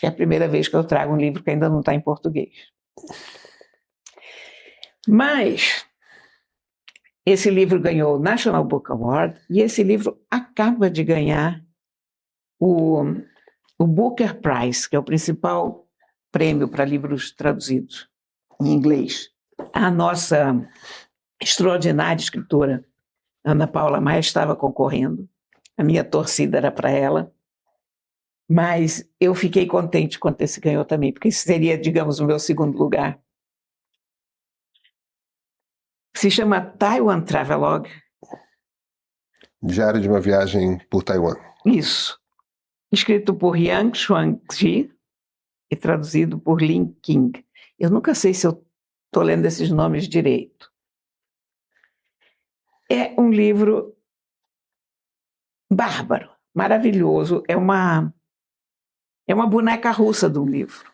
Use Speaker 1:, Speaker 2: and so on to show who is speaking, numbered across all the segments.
Speaker 1: que é a primeira vez que eu trago um livro que ainda não está em português. Mas esse livro ganhou o National Book Award e esse livro acaba de ganhar o Booker Prize, que é o principal prêmio para livros traduzidos em inglês. A nossa extraordinária escritora, Ana Paula Maia, estava concorrendo. A minha torcida era para ela. Mas eu fiquei contente quando esse ganhou também, porque esse seria, digamos, o meu segundo lugar. Se chama Taiwan Travelogue.
Speaker 2: Diário de uma viagem por Taiwan.
Speaker 1: Isso. Escrito por Yang Xuangji e traduzido por Lin King. Eu nunca sei se eu estou lendo esses nomes direito. É um livro bárbaro, maravilhoso. É uma boneca russa de um livro.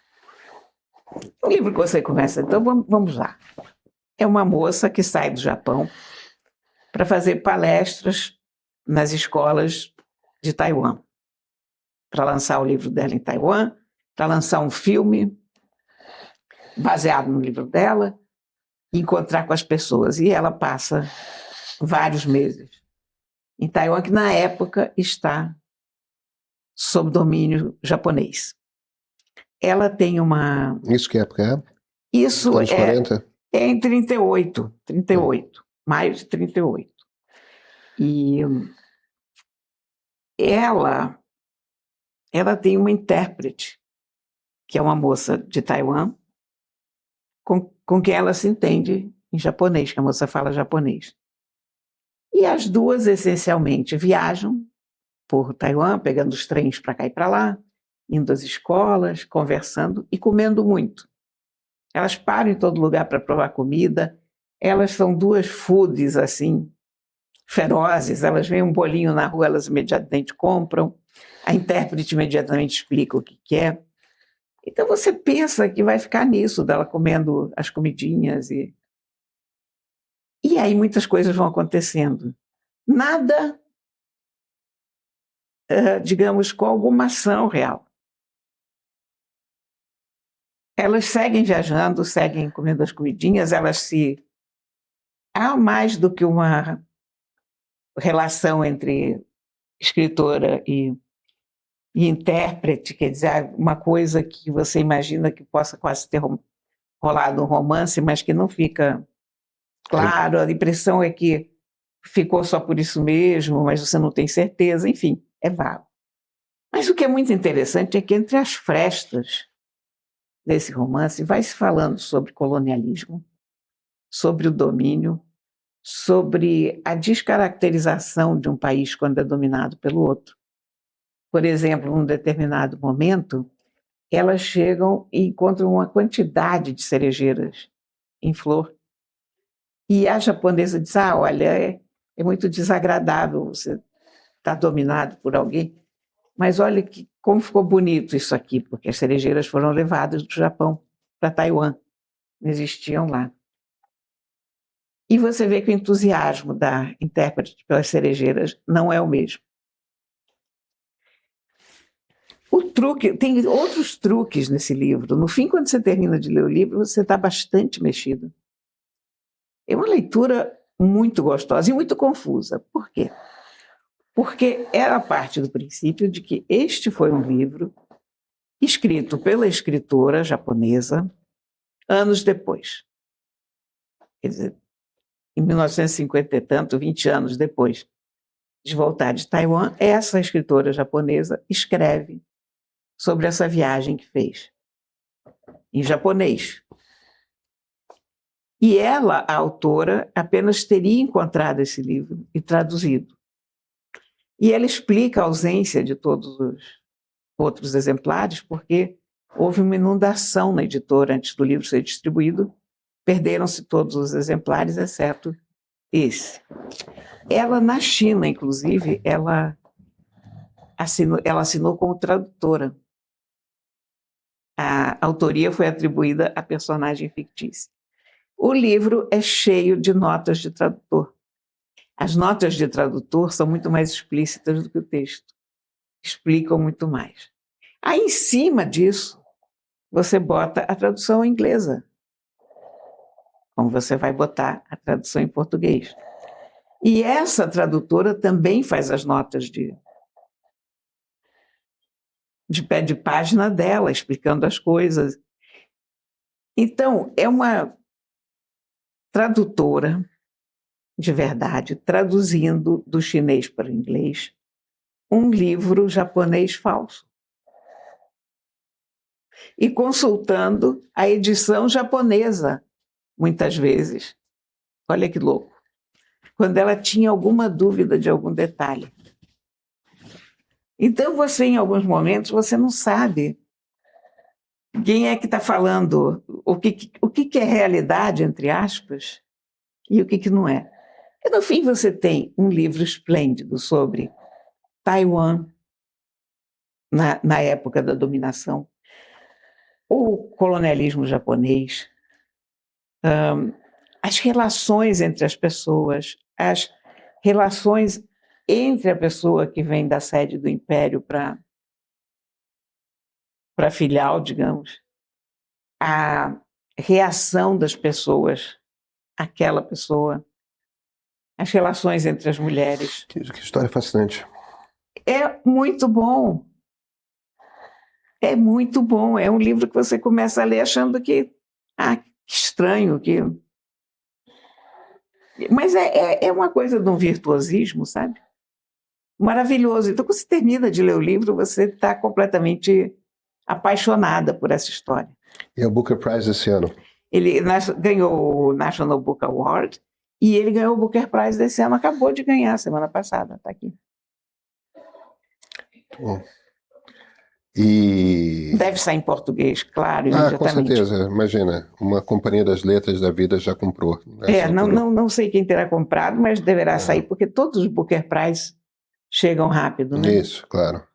Speaker 1: Um livro que você começa, então vamos lá. É uma moça que sai do Japão para fazer palestras nas escolas de Taiwan, para lançar o livro dela em Taiwan, para lançar um filme baseado no livro dela, e encontrar com as pessoas. E ela passa vários meses em Taiwan, que na época está sob domínio japonês. Ela tem uma...
Speaker 2: Isso que época é?
Speaker 1: Isso
Speaker 2: anos 40?
Speaker 1: É em 38, maio de 38. E ela tem uma intérprete, que é uma moça de Taiwan, com quem ela se entende em japonês, que a moça fala japonês. E as duas, essencialmente, viajam por Taiwan, pegando os trens para cá e para lá, indo às escolas, conversando e comendo muito. Elas param em todo lugar para provar comida. Elas são duas foodies, assim, ferozes. Elas veem um bolinho na rua, elas imediatamente compram. A intérprete imediatamente explica o que quer. Então você pensa que vai ficar nisso, dela comendo as comidinhas. E aí muitas coisas vão acontecendo. Nada, digamos, com alguma ação real. Elas seguem viajando, seguem comendo as comidinhas, há mais do que uma relação entre escritora e intérprete, quer dizer, uma coisa que você imagina que possa quase ter rolado um romance, mas que não fica claro, a impressão é que ficou só por isso mesmo, mas você não tem certeza, enfim, é vago. Mas o que é muito interessante é que entre as frestas desse romance vai se falando sobre colonialismo, sobre o domínio, sobre a descaracterização de um país quando é dominado pelo outro. Por exemplo, num determinado momento, elas chegam e encontram uma quantidade de cerejeiras em flor. E a japonesa diz, olha, é muito desagradável você estar dominado por alguém, mas olha como ficou bonito isso aqui, porque as cerejeiras foram levadas do Japão para Taiwan, não existiam lá. E você vê que o entusiasmo da intérprete pelas cerejeiras não é o mesmo. O truque, tem outros truques nesse livro. No fim, quando você termina de ler o livro, você está bastante mexido. É uma leitura muito gostosa e muito confusa. Por quê? Porque ela parte do princípio de que este foi um livro escrito pela escritora japonesa anos depois. Quer dizer, em 1950 e tanto, 20 anos depois de voltar de Taiwan, essa escritora japonesa escreve sobre essa viagem que fez, em japonês. E ela, a autora, apenas teria encontrado esse livro e traduzido. E ela explica a ausência de todos os outros exemplares, porque houve uma inundação na editora antes do livro ser distribuído, perderam-se todos os exemplares, exceto esse. Ela, na China, inclusive, ela assinou como tradutora. A autoria foi atribuída à personagem fictícia. O livro é cheio de notas de tradutor. As notas de tradutor são muito mais explícitas do que o texto. Explicam muito mais. Aí, em cima disso, você bota a tradução inglesa, como você vai botar a tradução em português. E essa tradutora também faz as notas de pé de página dela, explicando as coisas. Então, é uma tradutora de verdade, traduzindo do chinês para o inglês um livro japonês falso. E consultando a edição japonesa, muitas vezes. Olha que louco. Quando ela tinha alguma dúvida de algum detalhe. Então, você, em alguns momentos, você não sabe quem é que está falando, o que é realidade, entre aspas, e o que não é. E, no fim, você tem um livro esplêndido sobre Taiwan, na época da dominação, o colonialismo japonês, as relações entre as pessoas, as relações entre a pessoa que vem da sede do império para a filial, digamos, a reação das pessoas àquela pessoa, as relações entre as mulheres.
Speaker 2: Que história fascinante.
Speaker 1: É muito bom. É muito bom. É um livro que você começa a ler achando que estranho. Mas é uma coisa de um virtuosismo, sabe? Maravilhoso. Então, quando você termina de ler o livro, você está completamente apaixonada por essa história.
Speaker 2: E o Booker Prize esse ano?
Speaker 1: Ele ganhou o National Book Award e ele ganhou o Booker Prize desse ano. Acabou de ganhar semana passada. Está aqui.
Speaker 2: Bom. E...
Speaker 1: Deve sair em português, claro, imediatamente.
Speaker 2: Com certeza. Imagina, uma companhia das letras da vida já comprou.
Speaker 1: Não sei quem terá comprado, mas deverá sair, porque todos os Booker Prize chegam rápido, né?
Speaker 2: Isso, claro.